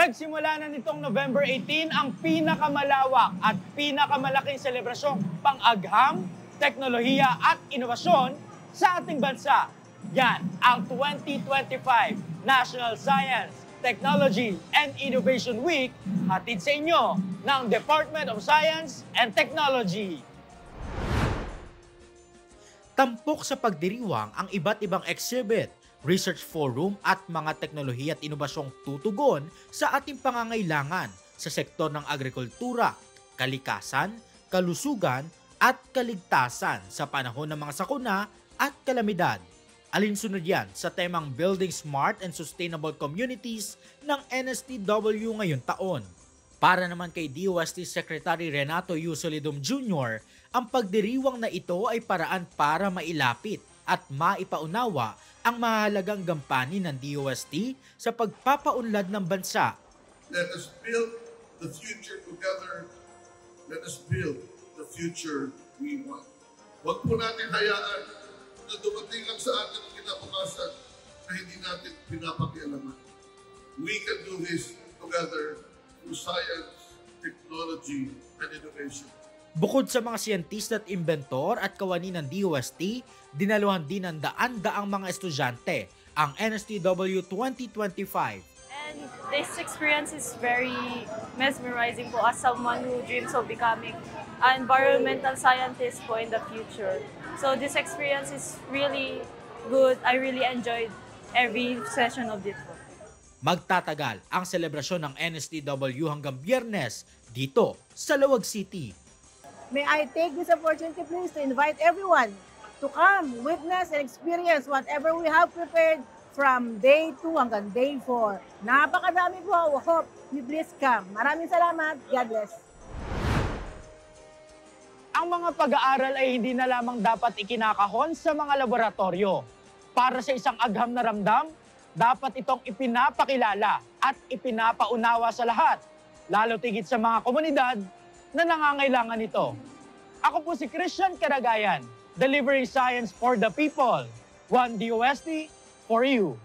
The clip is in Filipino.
Nagsimula na nitong November 18 ang pinakamalawak at pinakamalaking selebrasyong pang-agham, teknolohiya at inobasyon sa ating bansa. Yan ang 2025 National Science, Technology and Innovation Week, hatid sa inyo ng Department of Science and Technology. Tampok sa pagdiriwang ang iba't ibang exhibit, research forum at mga teknolohiya at inobasyong tutugon sa ating pangangailangan sa sektor ng agrikultura, kalikasan, kalusugan at kaligtasan sa panahon ng mga sakuna at kalamidad. Alinsunod yan sa temang Building Smart and Sustainable Communities ng NSTW ngayong taon. Para naman kay DOST Secretary Renato U. Solidum Jr., ang pagdiriwang na ito ay paraan para mailapit at maipaunawa ang mahalagang gampanin ng DOST sa pagpapaunlad ng bansa. Let us build the future together. Let us build the future we want. Huwag po natin hayaan na dumating lang sa atin ang kinabukasan na hindi natin pinapakialaman. We can do this together through science, technology, and innovation. Bukod sa mga siyentista at inventor at kawani ng DOST, dinaluhan din ng daan-daang mga estudyante ang NSTW 2025. And this experience is very mesmerizing po as someone who dreams of becoming an environmental scientist po in the future. So this experience is really good. I really enjoyed every session of it po. Magtatagal ang selebrasyon ng NSTW hanggang Biyernes dito sa Laoag City. May I take this opportunity please to invite everyone to come, witness, and experience whatever we have prepared from day 2 hanggang day 4. Napakadami po. Hope you please come. Maraming salamat. God bless. Ang mga pag-aaral ay hindi na lamang dapat ikinakahon sa mga laboratorio. Para sa isang agham na ramdam, dapat itong ipinapakilala at ipinapaunawa sa lahat, lalo tigit sa mga komunidad na nangangailangan nito. Ako po si Christian Caragayan, delivering science for the people. One DOST for you.